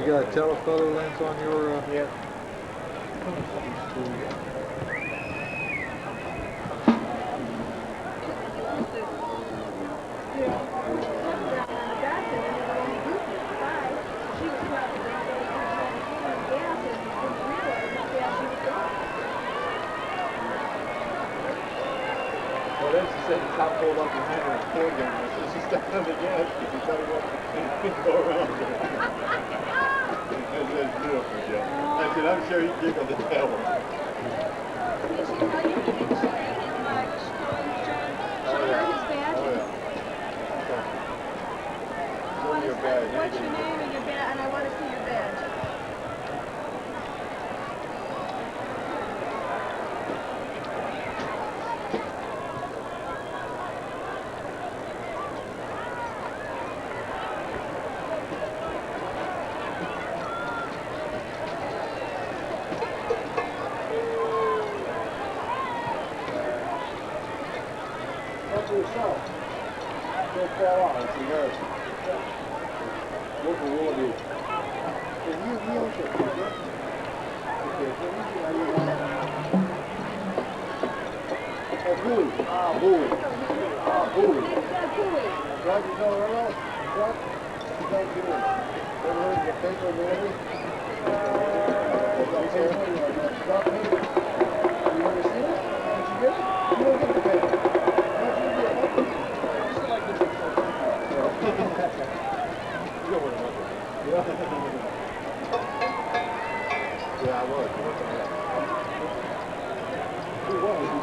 You got a telephoto lens on your, Yeah. Well, then she said the top pulled up behind her and poured down there, so she stepped on the gas because she thought he wanted to go around her. That's beautiful, Joe. I said, I'm sure he giggled at that one. What's your name and your badge? And I want to see your badge. Help yourself. Don't fall off. It's embarrassing. Look for Willoughby. You don't get it. Okay, so you see how you want it. Oh, buoy. Ah, buoy. Ah, buoy. Drug, you know, Earl? Drug? You don't do it. Ever heard of the paper movie? Don't say no, you are. Drug paper. You ever seen it? Did you get it? You don't get the paper. Don't you get it? I still like the big photo. You don't want to look at it. Yeah, I was. Who was?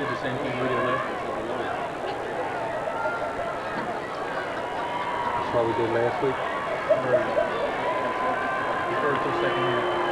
did the same thing we did last week. That's what we did last week. First or second half.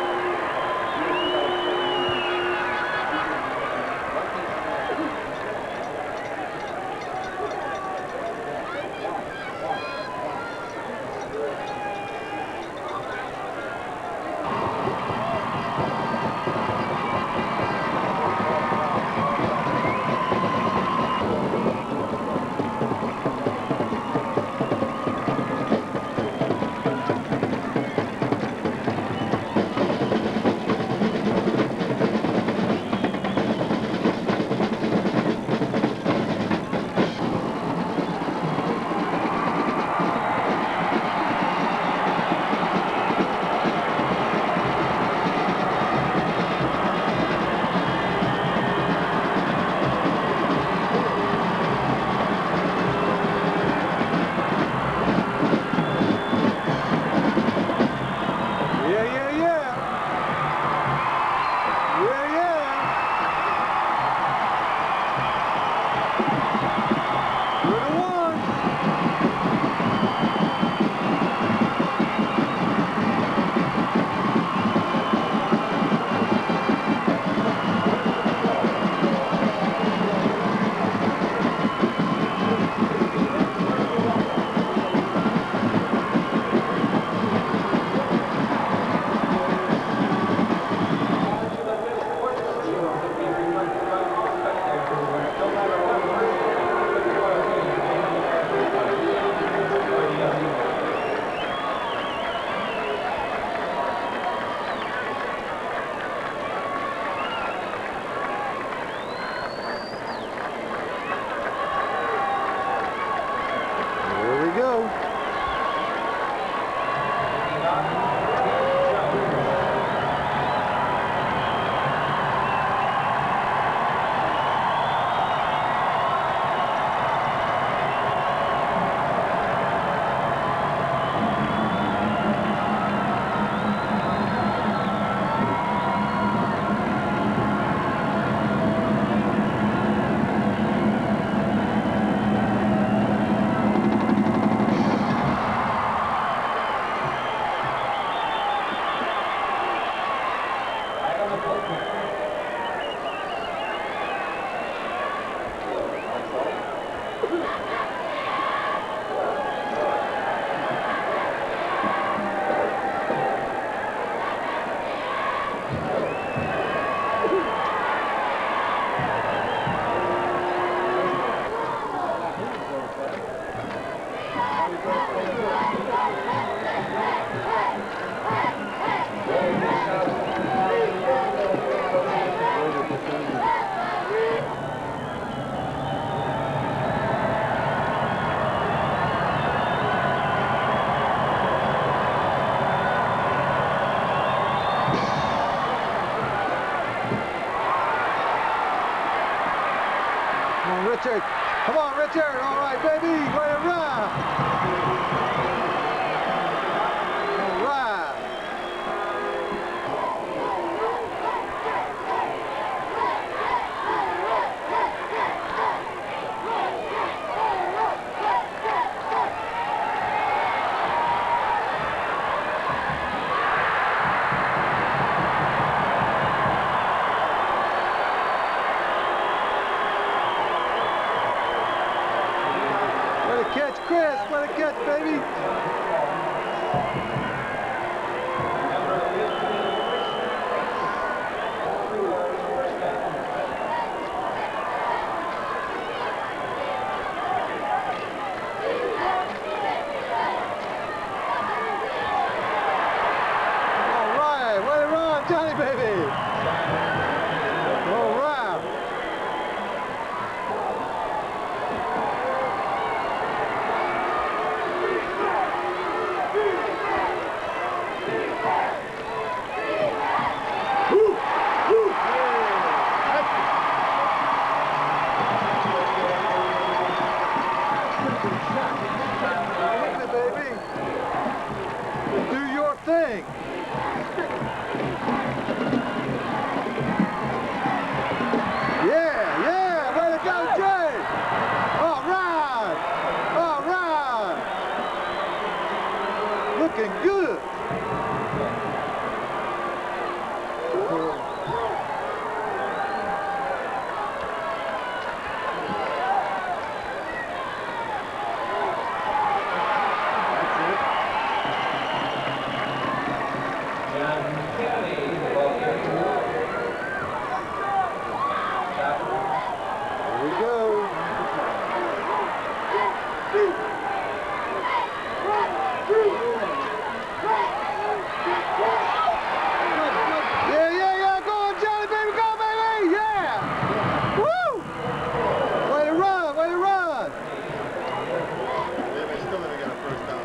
Come on, Richard. Come on, Richard. All right, baby. Way to run. All right. Way to catch, Chris. Way to catch, baby. All right. Way to run, Johnny, baby. All right. Baby, do your thing. Yeah, yeah, way to go, Jay. All right, looking good. Here we go. Yeah, yeah, yeah. Go on, Johnny, baby. Go, baby. Yeah. Woo. Way to run. Way to run. Yeah, they still haven't got a first down.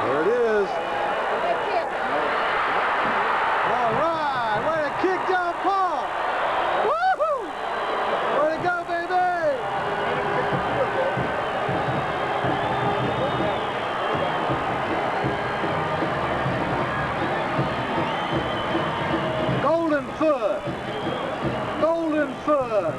There it is. All right, way to kick, John Paul. Woohoo! Way to go, baby. Golden foot. Golden foot.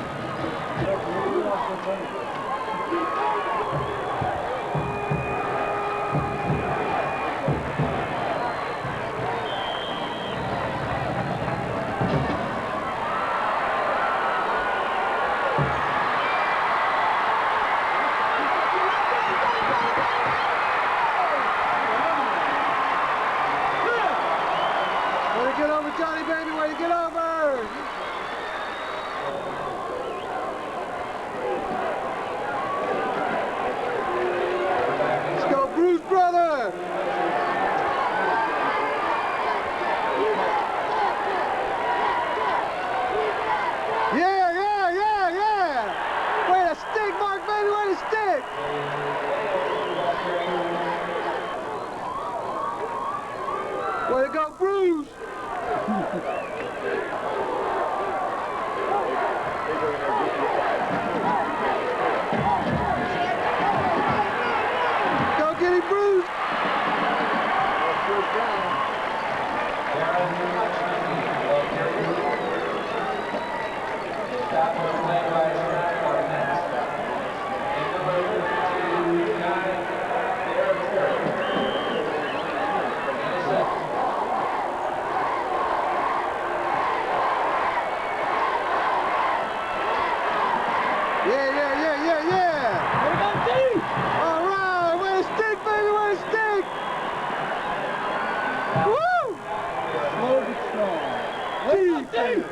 Way to to get over, Johnny baby, way to get over! Let's go, Bruce, brother! Yeah, yeah, yeah, yeah! Way to stick, Mark, baby, way to stick! Way to go, Bruce! Go get him, Bruce! Yeah, yeah, yeah, yeah, yeah! All right, way to stick, baby, way to stick! Woo! Slow but strong. Gee,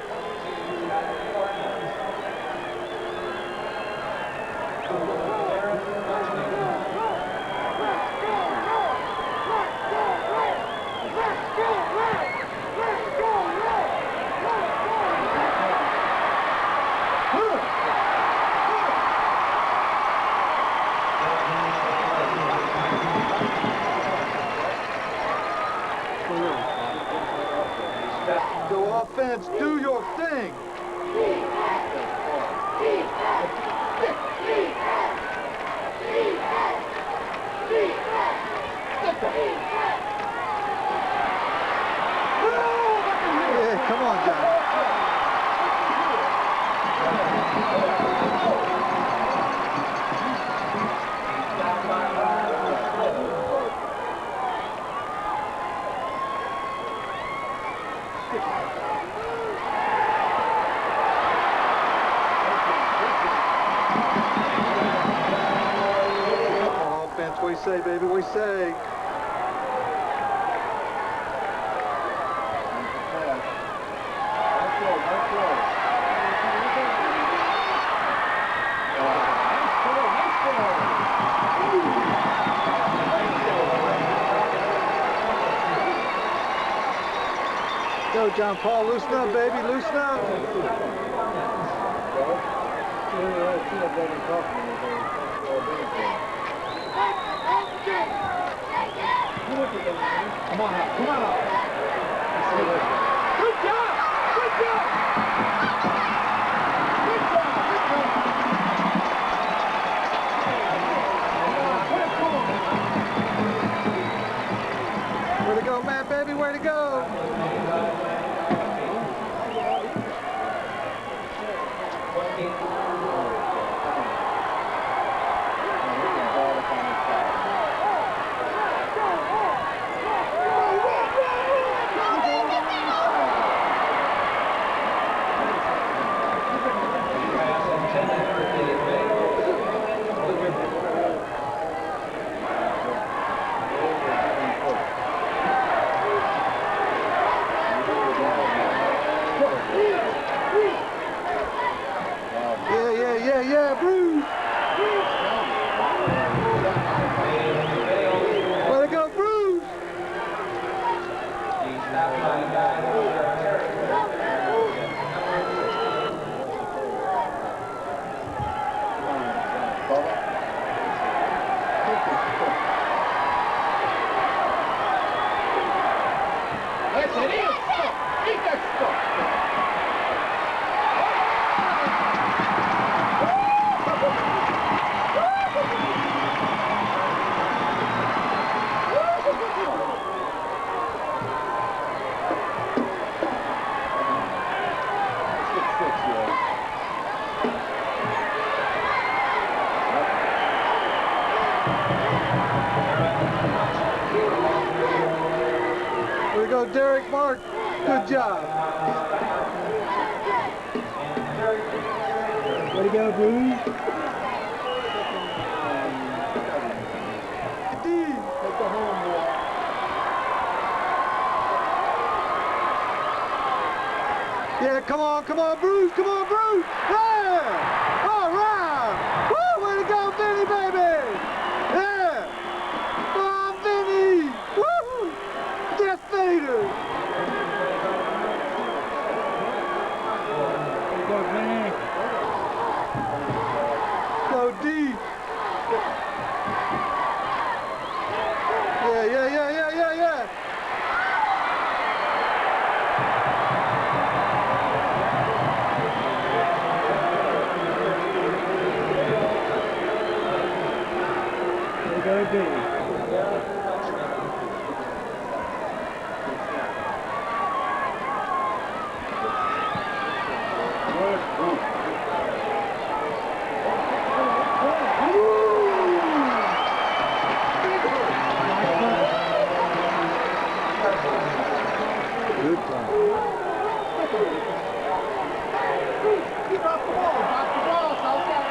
Go offense, do your thing! Yeah, come on, John. Offense, what do you say, baby? What do you say? Go, John Paul, loosen up, baby, loosen up. Come on up, come on up. Good job, good job. Good job, good job. Way to go, Matt, baby, way to go. Yeah, Bruce! Way to go, Bruce! That's it, eat stuff! Eat that stuff! Way to go, Derek Mark. Good job. Way to go, Bruce. Take the home, boy. Yeah, come on, Bruce, come on, Bruce! Yeah! All right! Woo, way to go, Vinny, baby! Yeah! Come on, Vinny! Woo! Death Vader! Go, Vinny. Go deep! Yeah. Go, Vinny. Good time. Drop the ball, Southside.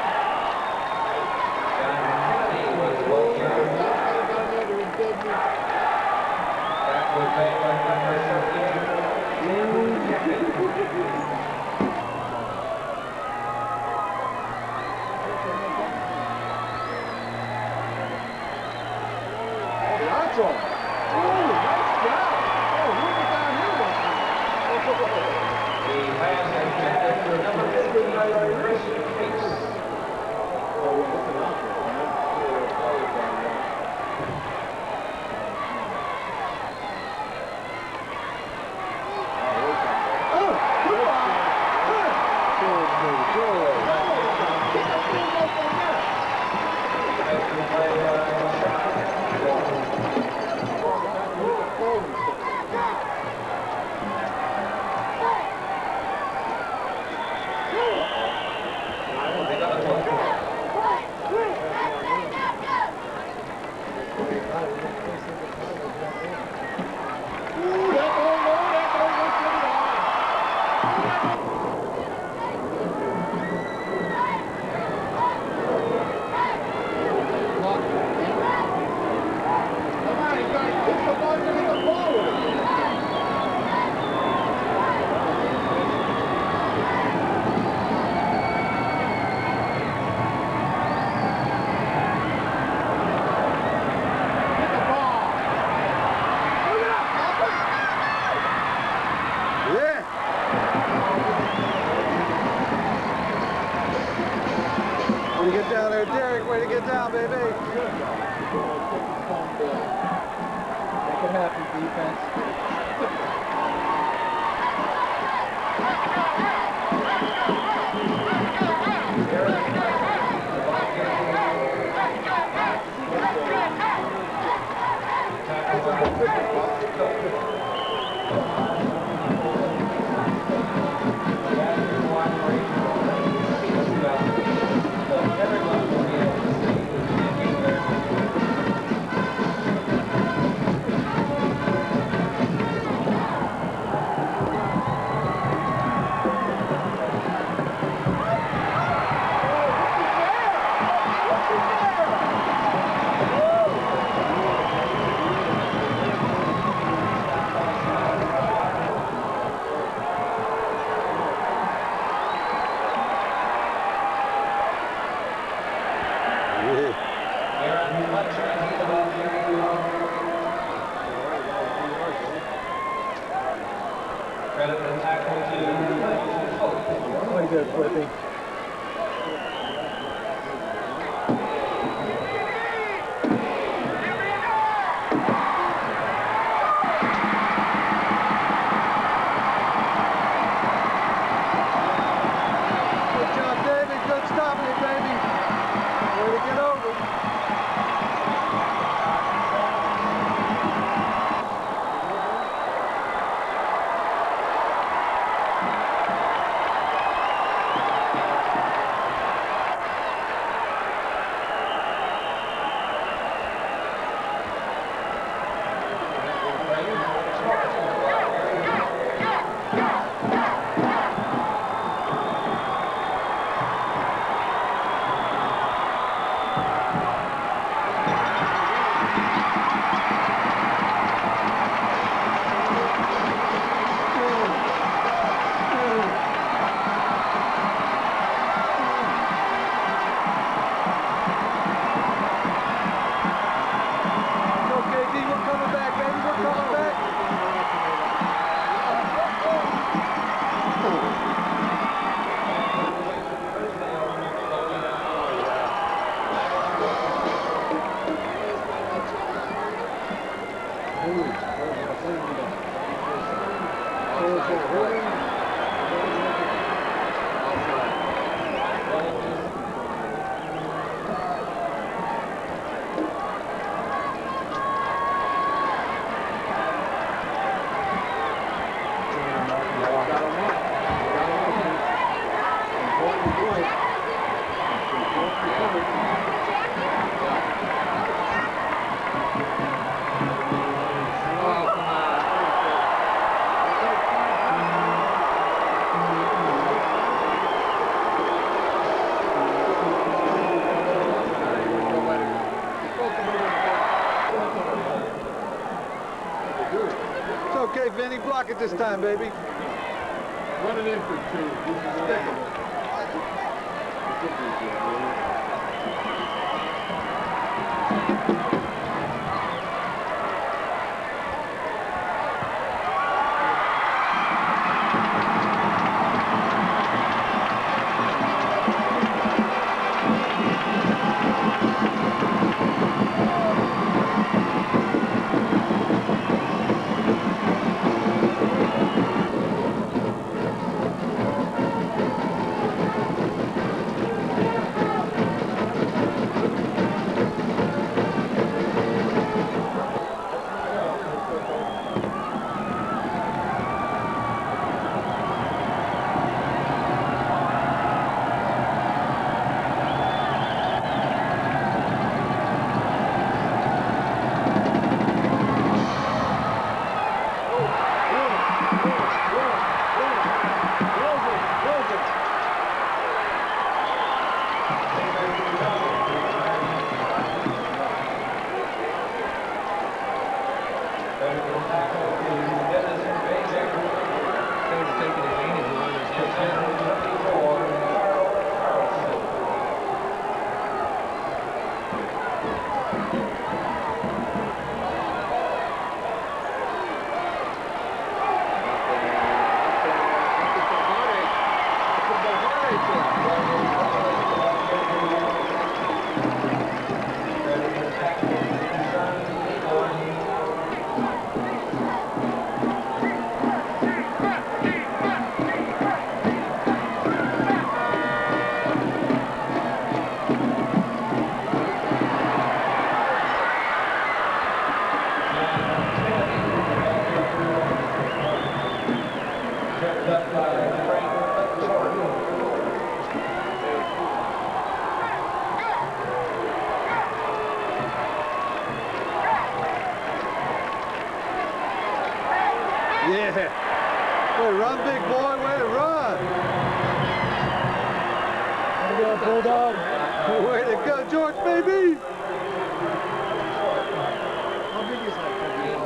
That's all. Oh, nice job. Oh, look at that Way to get down there, Derek. Way to get down, baby. Make it happen, defense. Credit the tackle to Way good, Flippy. Good job, David. Good stopping it, baby. Way to get over. It's okay, Vinny. Block it this time, baby. Run it in for two. Stick him. Yeah. Way to run, big boy. Way to run. Way to go, Bulldog. Way to go, George, baby. How big is that baby?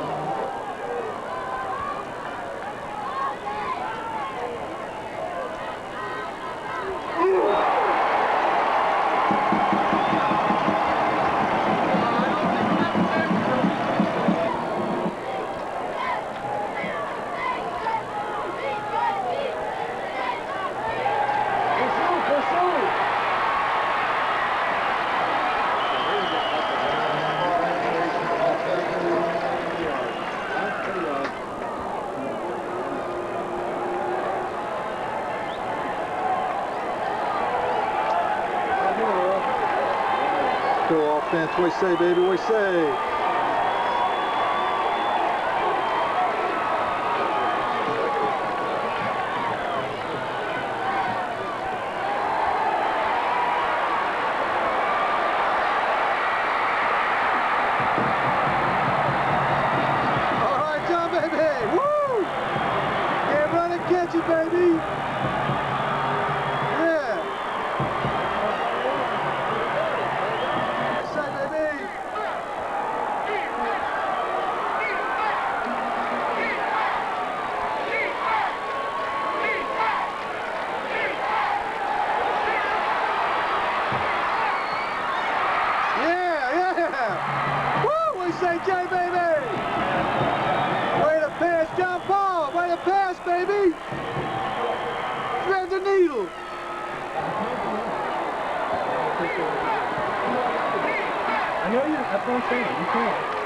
Go offense. What you say, baby? What you say? All right, John, baby. Woo! Yeah, run and catch it, baby. Yeah. Say, baby. Yeah, yeah. Woo! We say, Jay, baby. Way to pass, John Paul. Way to pass, baby. Thread the needle. I know you. That's what I'm saying. You can't.